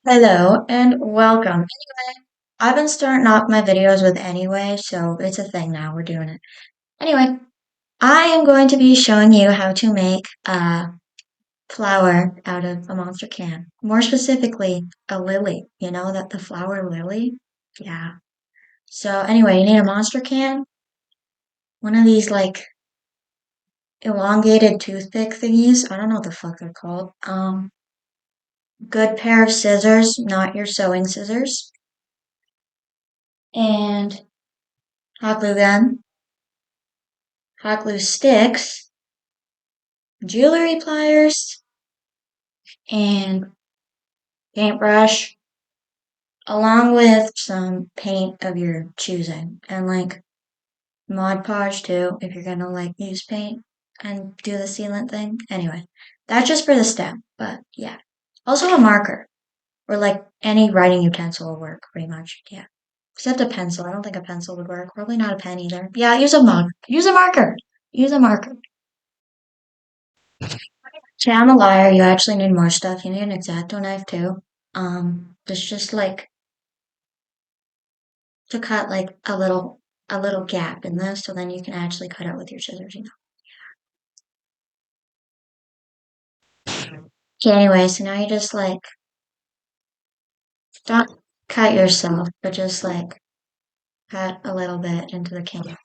Hello and welcome. I've been starting off my videos with anyway, so it's a thing now. We're doing it. Anyway, I am going to be showing you how to make a flower out of a monster can. More specifically, a lily. You know that the flower lily? Yeah. So anyway, you need a monster can, one of these like elongated toothpick thingies. I don't know what the fuck they're called. Good pair of scissors, not your sewing scissors, and hot glue gun, hot glue sticks, jewelry pliers, and paintbrush, along with some paint of your choosing, and like Mod Podge too, if you're gonna like use paint and do the sealant thing. Anyway, that's just for the stem, but yeah. Also a marker, or like any writing utensil will work, pretty much, yeah. Except a pencil. I don't think a pencil would work. Probably not a pen either. Yeah, use a mug. Use a marker. Use a marker. See, I'm a liar. You actually need more stuff. You need an X-Acto knife too. There's just like to cut like a little gap in this, so then you can actually cut it with your scissors. Okay, anyway, so now you just like don't cut yourself, but just like cut a little bit into the can.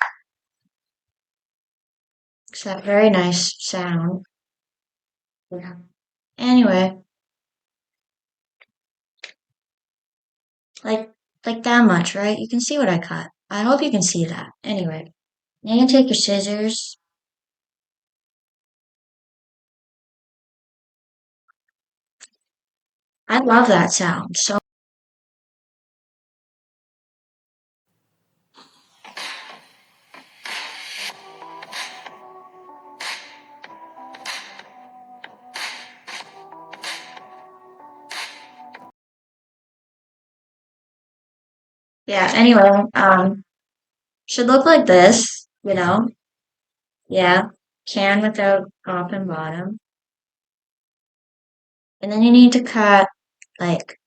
It's that very nice sound. Yeah. Anyway, like like that much, right? You can see what I cut. I hope you can see that. Anyway, now you can take your scissors. I love that sound. So yeah, anyway, should look like this, you know? Yeah. Can without top and bottom. And then you need to cut like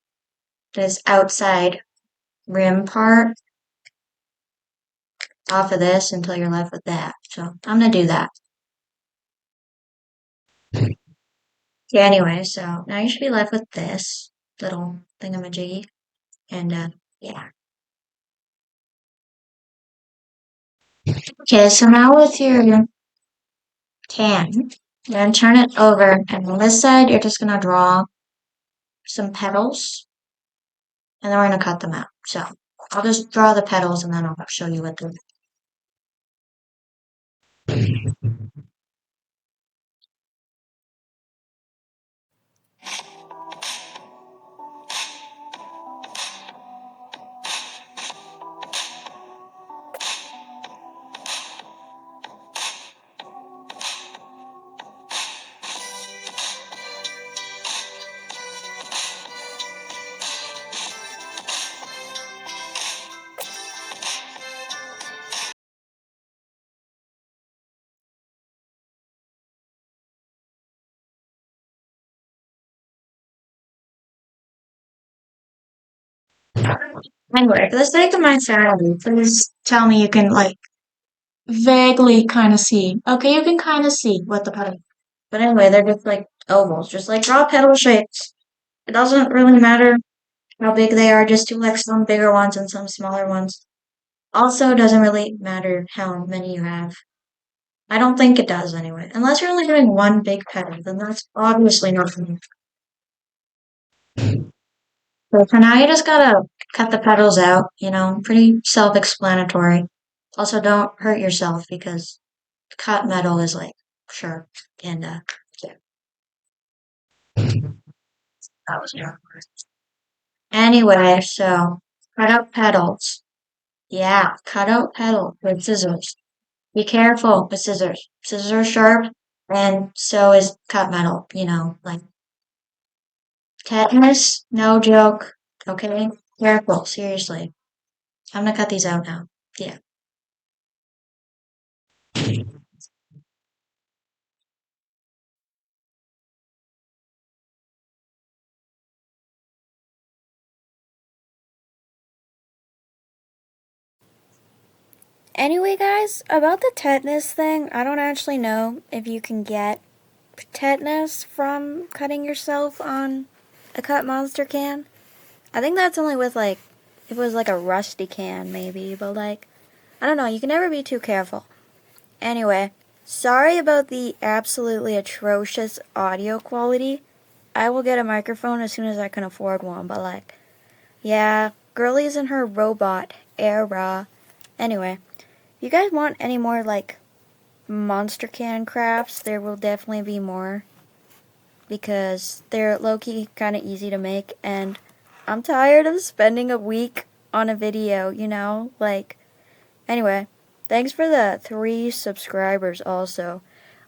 this outside rim part off of this until you're left with that. So I'm gonna do that. Yeah, anyway, so now you should be left with this little thingamajiggy. And yeah. Okay, so now with your can, you're gonna turn it over, and on this side you're just gonna draw some petals, and then we're gonna cut them out. So I'll just draw the petals and then I'll show you what the anyway, for the sake of my sanity, please tell me you can like vaguely kind of see. Okay, you can kind of see what the petal. But anyway, they're just like ovals, just like draw petal shapes. It doesn't really matter how big they are, just do like some bigger ones and some smaller ones. Also, it doesn't really matter how many you have. I don't think it does anyway. Unless you're only doing one big petal, then that's obviously not for me. So for now, you just gotta cut the petals out, pretty self-explanatory. Also, don't hurt yourself because cut metal is like sharp and yeah, that was yeah. Anyway, so cut out petals. Yeah, cut out petals with scissors. Be careful with scissors. Scissors are sharp, and so is cut metal. Like tetanus, no joke. Okay, careful, seriously. I'm gonna cut these out now. Yeah. Anyway, guys, about the tetanus thing, I don't actually know if you can get tetanus from cutting yourself on a cut monster can. I think that's only with like, if it was like a rusty can, maybe, but like, I don't know, you can never be too careful. Anyway, sorry about the absolutely atrocious audio quality. I will get a microphone as soon as I can afford one, but like, yeah, girlie's in her robot era. Anyway, if you guys want any more like monster can crafts, there will definitely be more because they're low-key kind of easy to make, and I'm tired of spending a week on a video, you know? Like, anyway, thanks for the 3 subscribers also.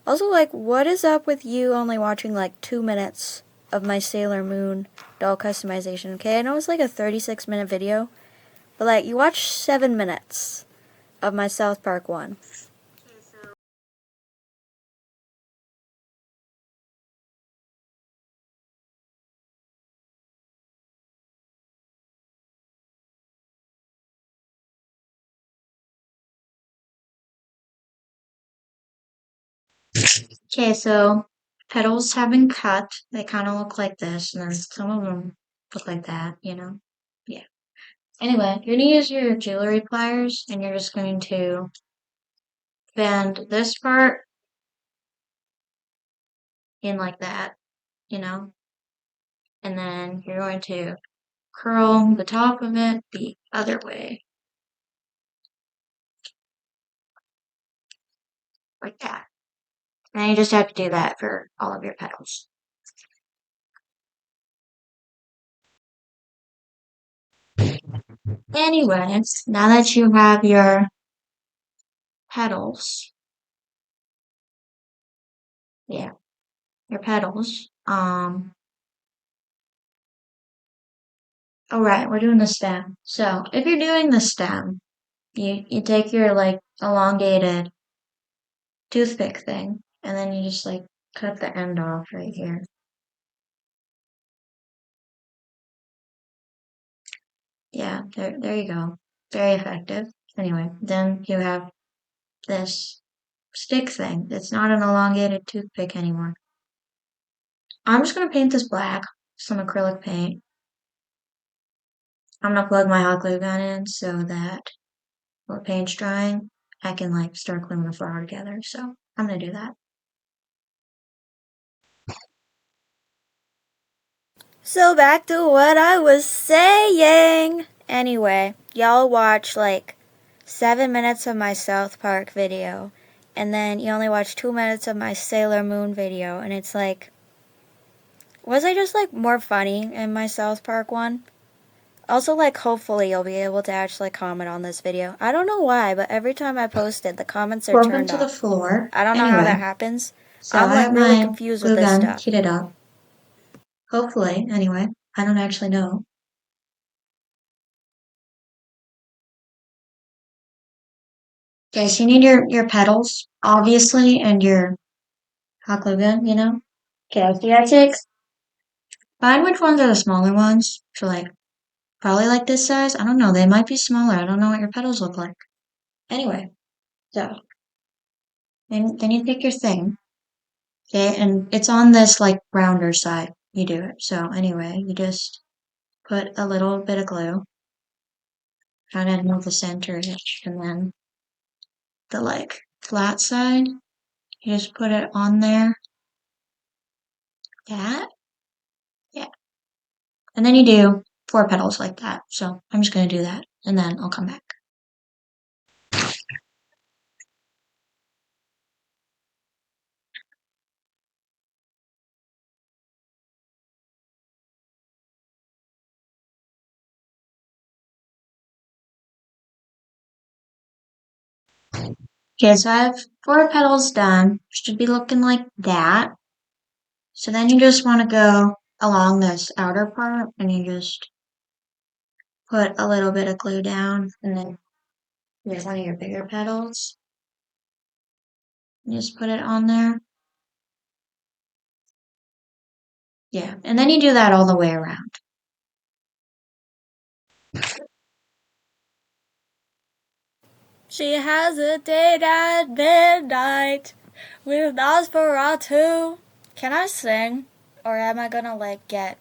Also, like, what is up with you only watching like 2 minutes of my Sailor Moon doll customization? Okay, I know it's like a 36-minute video, but like, you watch 7 minutes of my South Park one. Okay, so petals have been cut. They kind of look like this, and then some of them look like that, you know? Yeah. Anyway, you're gonna use your jewelry pliers, and you're just going to bend this part in like that, you know? And then you're going to curl the top of it the other way, like that. And you just have to do that for all of your petals. Anyway, now that you have your petals, yeah, your petals, alright, we're doing the stem. So, if you're doing the stem, you take your, like, elongated toothpick thing, and then you just, like, cut the end off right here. Yeah, there you go. Very effective. Anyway, then you have this stick thing. It's not an elongated toothpick anymore. I'm just gonna paint this black, some acrylic paint. I'm gonna plug my hot glue gun in so that while the paint's drying, I can like start gluing the flower together. So I'm gonna do that. So back to what I was saying. Anyway, y'all watch like 7 minutes of my South Park video, and then you only watch 2 minutes of my Sailor Moon video, and it's like, was I just like more funny in my South Park one? Also, like, hopefully you'll be able to actually comment on this video. I don't know why, but every time I post it, the comments are Welcome turned to the off. floor. I don't know how that Anyway, happens. so I'm I like have really my confused with glue this gun stuff. heated up. Hopefully, anyway. I don't actually know. Okay, so you need your petals, obviously, and your hot glue gun, you know? Okay, so you gotta find which ones are the smaller ones. So like, probably like this size. I don't know. They might be smaller. I don't know what your petals look like. Anyway, so then you take your thing, okay, and it's on this like rounder side. You do it. So anyway, you just put a little bit of glue kind of near the center of it, and then the like flat side, you just put it on there. That, yeah, and then you do 4 petals like that. So I'm just gonna do that, and then I'll come back. Okay, so I have 4 petals done. Should be looking like that. So then you just want to go along this outer part and you just put a little bit of glue down and then here's one of your bigger petals. You just put it on there. Yeah, and then you do that all the way around. She has a date at midnight with Nosferatu. Can I sing? Or am I gonna like get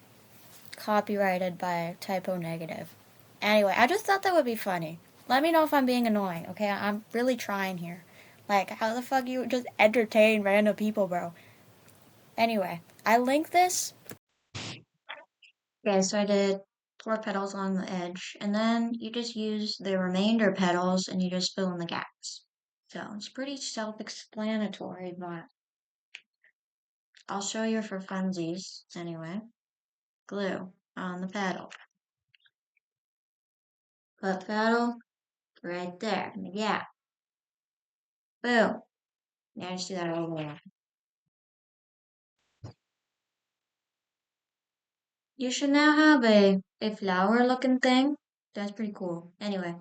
copyrighted by Typo Negative? Anyway, I just thought that would be funny. Let me know if I'm being annoying, okay? I'm really trying here. Like, how the fuck you just entertain random people, bro? Anyway, I link this. Okay, so I did 4 petals along the edge, and then you just use the remainder petals and you just fill in the gaps. So it's pretty self-explanatory, but I'll show you for funsies anyway. Glue on the petal. Put petal right there in the gap. Boom. Now just do that all the way. You should now have a flower looking thing. That's pretty cool. Anyway,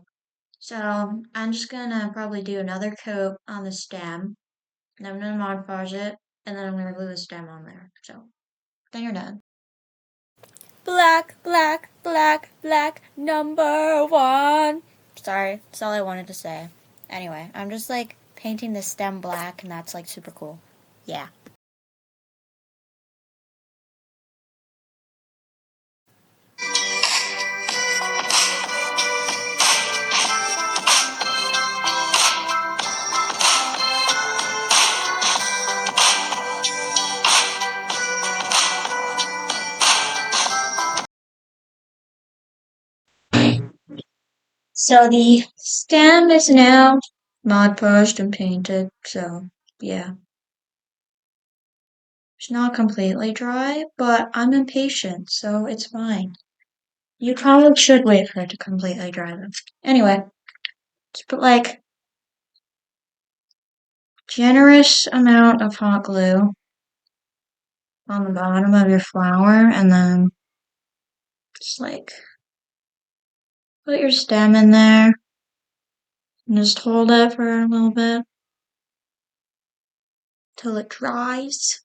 so I'm just gonna probably do another coat on the stem. And I'm gonna Mod Podge it, and then I'm gonna glue the stem on there. So then you're done. Black, black, black, black, number one. Sorry, that's all I wanted to say. Anyway, I'm just like painting the stem black, and that's like super cool. Yeah. So the stem is now Mod Podged and painted. So yeah, it's not completely dry, but I'm impatient, so it's fine. You probably should wait for it to completely dry though. Anyway, just put like generous amount of hot glue on the bottom of your flower, and then just like put your stem in there and just hold it for a little bit till it dries.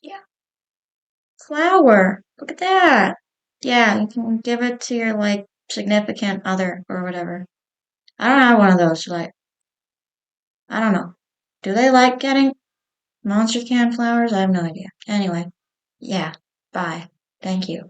Yeah. Flower. Look at that. Yeah, you can give it to your like significant other or whatever. I don't have one of those, like I don't know. Do they like getting monster can flowers? I have no idea. Anyway, yeah. Bye. Thank you.